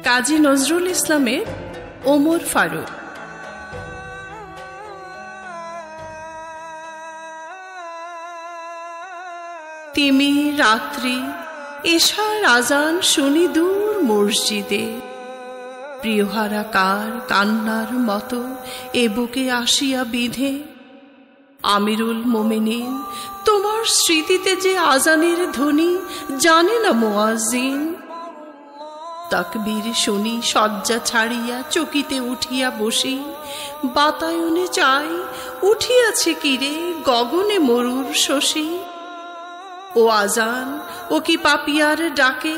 কাজী নজরুল ইসলামের ওমর ফারুক। তিমি রাত্রি এশার আজান শুনি দূর মসজিদে, প্রিয়হারা কার কান্নার মতো এ বুকে আসিয়া বিধে। আমিরুল মোমিনিন তোমার স্মৃতিতে যে আজানের ধ্বনি জানে না মুয়াজ্জিন। তাকবীর শুনি শয্যা ছাড়িয়া চকিতে উঠিয়া বসি, বাতায়নে চাই উঠিয়াছে কিরে গগনে মরুর শশী। ও আজান ও কি পাপিয়ার ডাকে,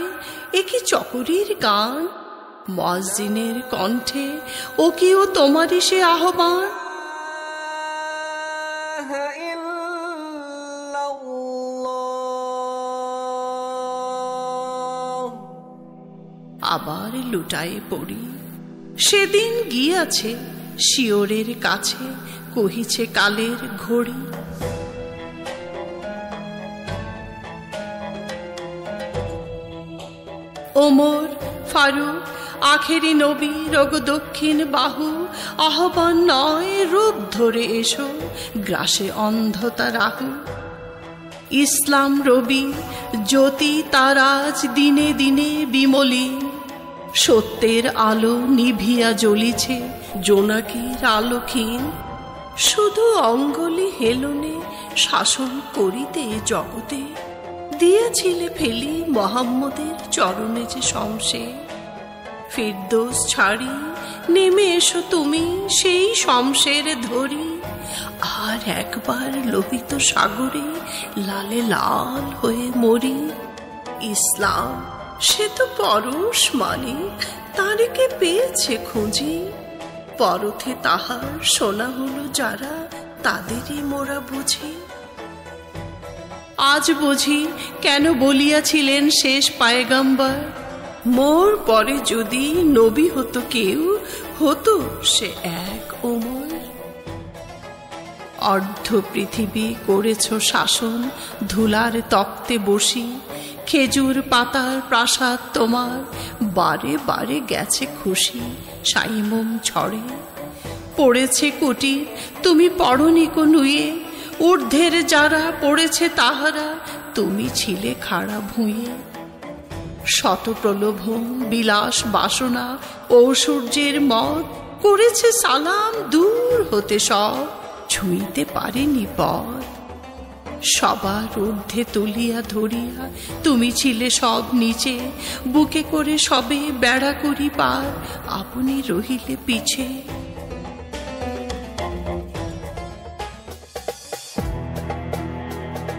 এ কি চকরির গান, মুয়াজ্জিনের কণ্ঠে ও কি ও তোমারই সে আহ্বান। আবার লুটায়ে পড়ি, সেদিন গিয়াছে শিওরের কাছে, কহিছে কালের ঘড়ি। ওমর ফারুক আখেরি নবী রোগ দক্ষিণ বাহু, আহ্বান নয় রূপ ধরে এসো গ্রাসে অন্ধতা রাহু। ইসলাম রবি জ্যোতি তারাজ দিনে দিনে বিমলিন, সত্যের আলো নিভিয়া জ্বলিছে জোনাকির আলোক্ষীণ। শুধু অঙ্গলি হেলনে শাসন করিতে জগতে, দিয়েছিলে ফেলি মোহাম্মদের চরণে যে শমশের। ফিরদৌস ছাড়ি নেমে এসো তুমি সেই শমশের ধরি, আর একবার লোহিত সাগরে লালে লাল হয়ে মরি। ইসলাম সে তো পরশ মালিক, তারিকে পেয়েছে খুঁজি। পরথে তাহার শোনা হলো যারা, তাদেরই মোরা বুঝি। আজ বুঝি কেন বলিয়াছিলেন শেষ পায়গাম্বার, মোর পরে যদি নবী হতো কেউ, হতো সে এক ওমর। অর্ধ পৃথিবী করেছ শাসন ধুলার তক্তে বসি, খেজুর পাতার প্রাসাদ তোমার বারে বারে গেছে খুশি সাইমম ঝড়ে। পড়েছে কুটির তুমি পড়নি কো নুয়ে, ঊর্ধ্বের যারা পড়েছে তাহারা তুমি ছিলে খাড়া ভুঁয়ে। শত প্রলোভন বিলাস বাসনা ঐশ্বর্যের মদ, করেছে সালাম দূর হতে সব, ছুঁইতে পারেনি পথ। সবার ঊর্ধ্বে তুলিয়া ধরিয়া তুমি ছিলে সব নিচে, বুকে করে সবে বেড়া করি পার, আপনি রহিলে পিছে।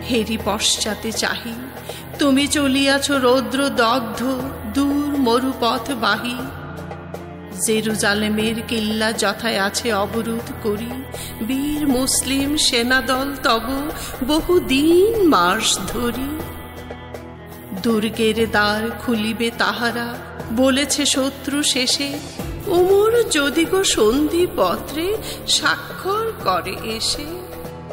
হেরি পশ্চাতে চাহি তুমি চলিয়াছ রৌদ্র দগ্ধ দূর মরুপথ বাহি। জেরুজালেমের কিল্লা যথায় আছে অবরোধ করি, বীর মুসলিম সেনাদল তব বহুদিন মাস ধরি। দুর্গের দ্বার খুলিবে তাহারা বলেছে শত্রু শেষে, ওমর যদি গো সন্ধি পত্রে স্বাক্ষর করে এসে।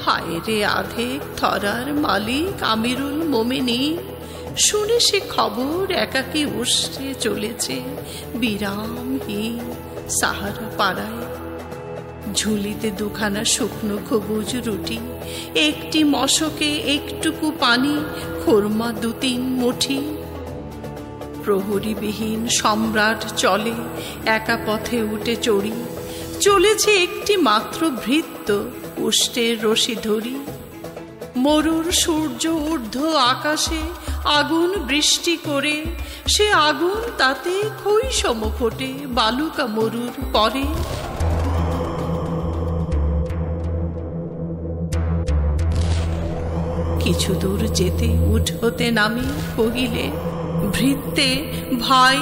হায় রে আধেক থরার মালিক আমিরুল মোমিনিন, শুনে সে খবর একাকী উষ্টে চলেছে বিরামহীন সাহারা পাড়ায়। ঝুলিতে দুখানা শুকনো সবুজ রুটি, একটি মশকে একটুকু পানি, খোরমা 2-3 মুঠি। প্রহরীবিহীন সম্রাট চলে একা পথে উঠে চড়ি, চলেছে একটি মাত্র ভৃত্য উষ্টের রশি ধরি। মরুর সূর্য ঊর্ধ্ব আকাশে আগুন বৃষ্টি করে, সে আগুন তাতে ক্ষয়সম ফোটে বালুকা মরুর পরে। কিছু দূর যেতে উঠ হতে নামি কহিলে, ভৃত্যে ভাই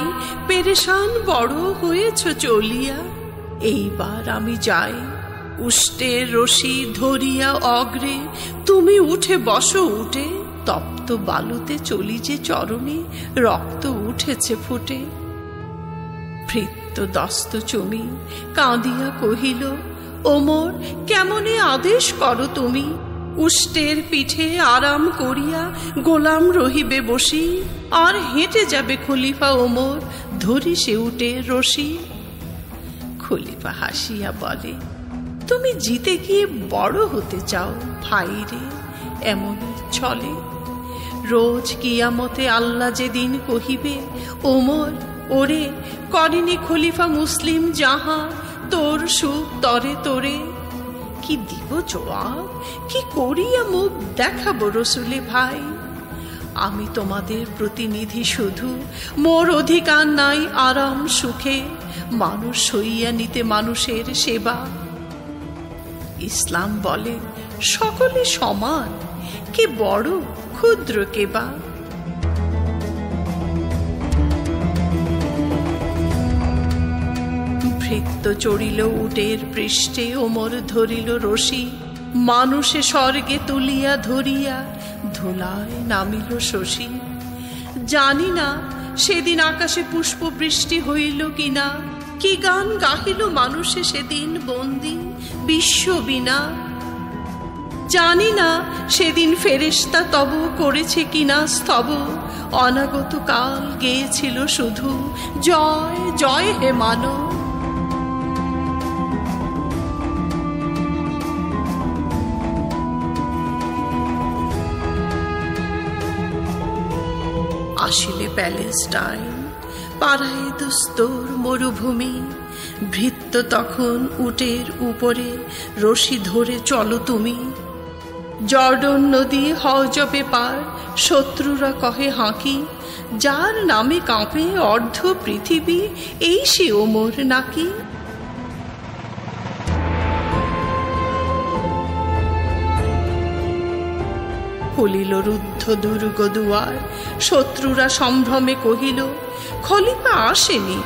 পেরেশান বড় হয়েছ চলিয়া, এইবার আমি যাই। উষ্টের রশি ধরিয়া অগ্রে তুমি উঠে বসো উঠে, তপ্ত বালুতে চলি যে চরণে রক্ত উঠেছে ফুটে। ভৃত্য দস্ত চুমি কাঁদিয়া কহিল, ওমর কেমনে আদেশ করো তুমি, উষ্টের পিঠে আরাম করিয়া গোলাম রহিবে বসি, আর হেঁটে যাবে খলিফা ওমর ধরি সে উটে রশি। খলিফা হাসিয়া বলে, তুমি জিতে গিয়ে বড় হতে চাও ভাই রে, এমনই চলে। রোজ কিয়ামতে আল্লাহ যেদিন কহিবে, ওমর ওরে করেনি খলিফা মুসলিম যাহা, তোর সুখ তরে তোরে। কি দিব জবাব, কি করিয়া মুখ দেখাবো রসুলে ভাই? আমি তোমাদের প্রতিনিধি শুধু, মোর অধিকার নাই আরাম সুখে, মানুষ হইয়া নিতে মানুষের সেবা। ইসলাম বলে সকলে সমান, কে বড় ক্ষুদ্র কেবা। ভৃত্য চড়িল উটের পৃষ্ঠে, ওমর ধরিল রশি, মানুষে স্বর্গে তুলিয়া ধরিয়া ধুলায় নামিল শশী। জানি না সেদিন আকাশে পুষ্প বৃষ্টি হইল কিনা, কি গান গাহিল মানুষে সেদিন বন্দি বিশ্ব বিনা। জানি না সেদিন ফেরেশতা তব করেছে কিনা স্তব, অনাগত কাল গেয়েছিল শুধু জয় জয় হে মানব। আসিলে প্যালেস্টাইন, পাড়ায় দুস্তর মরুভূমি, ভৃত্য তখন উটের উপরে রশি ধরে চলো তুমি। জর্ডন নদী হজবে পার, শত্রুরা কহে হাঁকি, যার নামে কাঁপে অর্ধ পৃথিবী, এই সে ওমর নাকি। খুলিল রুদ্ধ দুর্গ দুয়ার, শত্রুরা সম্ভ্রমে কহিল, খলিফা আসেনি,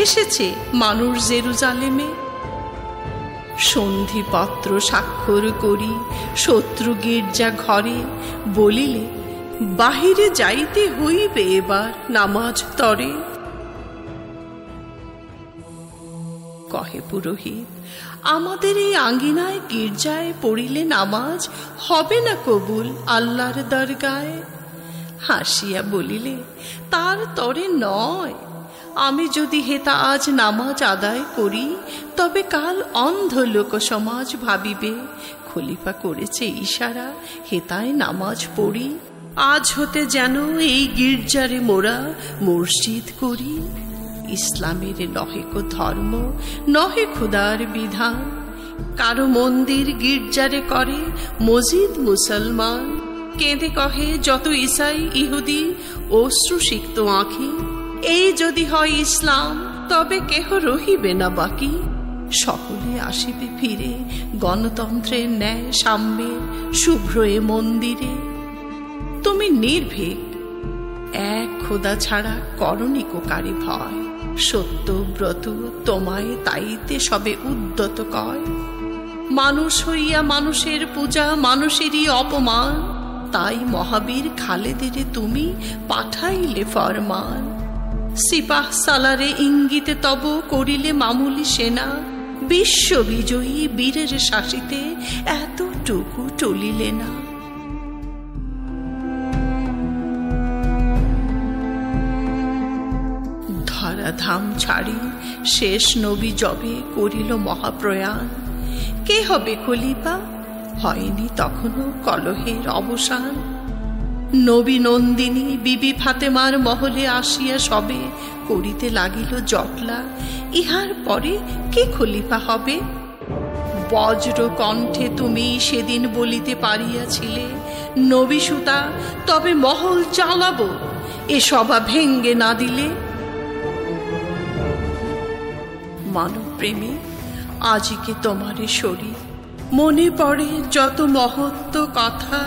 এসেছে মানুষ জেরুজালেমে। সন্ধিপত্র স্বাক্ষর করি শত্রু গির্জা ঘরে, বলিলে বাহিরে যাইতে হইবে এবার নামাজ তরে। কহে পুরোহিত, আমাদের এই আঙ্গিনায় গির্জায় পড়িলে নামাজ হবে না কবুল আল্লাহর দরগায়। হাসিয়া বলিলে, তার তরে নয়, আমি যদি হেতা আজ নামাজ আদায় করি, তবে কাল অন্ধ লোক সমাজ ভাবিবে খলিফা করেছে ইশারা, হেতায় নামাজ পড়ি। আজ হতে যেন এই গির্জারে মোরা মসজিদ করি। ইসলামের নহে কো ধর্ম, নহে খুদার বিধান, কারো মন্দির গির্জারে করে মসজিদ মুসলমান। কেঁদে কহে যত ইসাই ইহুদি, অশ্রু সিক্ত আঁখি, এই যদি হয় ইসলাম তবে কেহ রহিবে না বাকি। সকলে আসিবে ফিরে গণতন্ত্রের ন্যায় সাম্যের শুভ্র এ মন্দিরে। তুমি নির্ভীক, এক খোদা ছাড়া করনি কো কারি ভয়, সত্যব্রত তোমায় তাইতে সবে উদ্যত কয়। মানুষ হইয়া মানুষের পূজা, মানুষেরই অপমান, তাই মহাবীর খালেদের তুমি পাঠাইলে ফরমান। সিপাহ সালারে ইঙ্গিতে তব করিলে মামুলি সেনা, বিশ্ব বিজয়ী বীরের শাসিতে এতটুকু টলিলে না। ধরাধাম ছাড়ি শেষ নবী জবে করিল মহাপ্রয়াণ। কে হবে খলিফা, হয়নি তখনও কলহের অবসান। নবী নন্দিনী বিবি ফাতেমার মহলে আসিয়া সবে করিতে লাগিল জটলা, ইহার পরে কে খলিফা হবে? বজ্র কণ্ঠে তুমি সেদিন বলিতে পারিয়াছিলে, নবী সুতা তবে মহল চালাবো, এ সভা ভেঙ্গে না দিলে। মানবপ্রেমী আজিকে তোমারে সরি, মনে পড়ে যত মহত্ব কথা,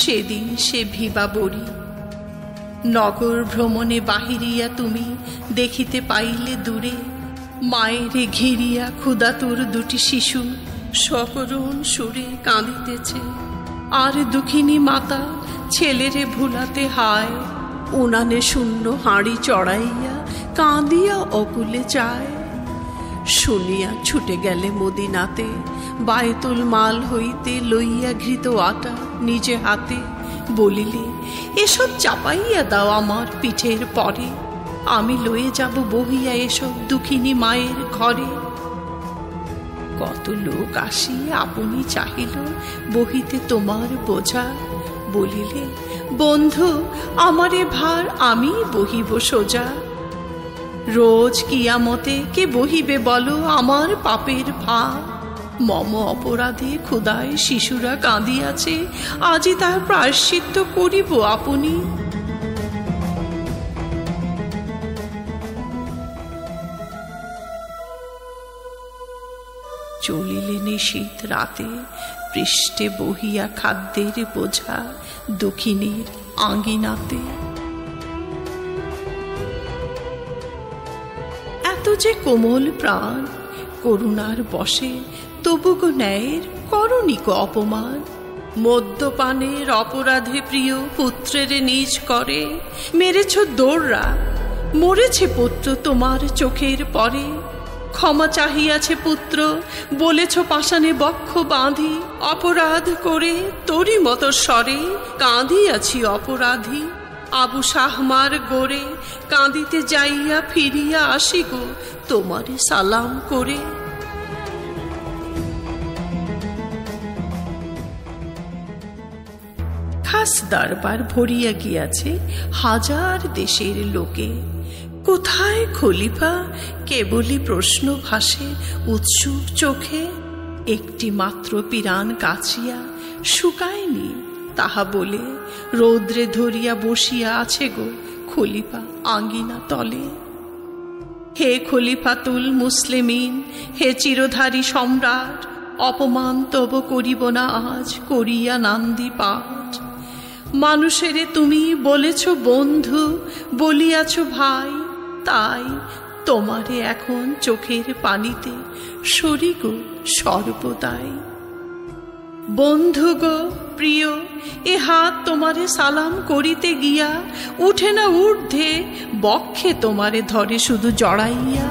সেদিন সে ভিবা বরি। নগর ভ্রমণে বাহিরিয়া তুমি দেখিতে পাইলে দূরে, মায়েরে ঘিরিয়া ক্ষুধাতুর দুটি শিশু সকরুণ সুরে কাঁদিতেছে। আর দুঃখিনী মাতা ছেলেরে ভুলাতে হায়, উনানে শূন্য হাঁড়ি চড়াইয়া কাঁদিয়া অকুলে চায়। শুনিয়া ছুটে গেলে মদিনাতে, বায়তুল মাল হইতে লইয়া ঘৃত আটা নিজে হাতে, বলিলে এসব চাপাইয়া দাও আমার পিঠের পরে, আমি লয়ে যাব বহিয়া এসব দুঃখিনী মায়ের ঘরে। কত লোক আসি আপনি চাহিল বহিতে তোমার বোঝা, বলিলে বন্ধু আমারে ভার আমি বহিব সোজা। রোজ কিয়ামতে কে বহিবে বলো আমার পাপের ভার, মম অপরাধে ক্ষুধায় শিশুরা কাঁদিয়াছে, আজই তার প্রায়শ্চিত্ত করিব আপনি। চলিলে নিশীথ রাতে, পৃষ্ঠে বহিয়া খাদ্যের বোঝা দক্ষিণীর আঙ্গিনাতে। এত যে কোমল প্রাণ করুণার বসে, তবু গো ন্যায়ের করণিক অপমান। মদ্যপানের অপরাধে প্রিয় পুত্রের নিজ করে, মেরেছ দৌড়রা মরেছে পুত্র তোমার চোখের পরে। ক্ষমা চাহিয়াছে পুত্র বলেছ পাষাণে বক্ষ বাঁধি, অপরাধ করে তোরই মতো স্বরে কাঁদিয়াছি অপরাধী। আবু শাহমার গোরে কাঁদিতে যাইয়া ফিরিয়া আসি গো তোমারে সালাম করে। খাস দরবার ভরিয়া গিয়াছে হাজার দেশের লোকে, কোথায় খলিফা কেবলই প্রশ্ন ভাসে উৎসুক চোখে। একটি মাত্র পিরান কাছিয়া শুকায়নি তাহা বলে, রৌদ্রে ধরিয়া বসিয়া আছে গো খলিফা আঙ্গিনা তলে। হে খলিফাতুল মুসলিমিন, হে চিরধারী সম্রাট, অপমান তব করিব না আজ করিয়া নান্দি পাঠ। মানুষেরে তুমি বলেছ বন্ধু, বলিয়াছ ভাই, তাই তোমারে এখন চোখের পানিতে সরি গো সর্বদাই। বন্ধু গো প্রিয়, এ হাত তোমারে সালাম করিতে গিয়া উঠে না ঊর্ধ্বে, বক্ষে তোমারে ধরে শুধু জড়াইয়া।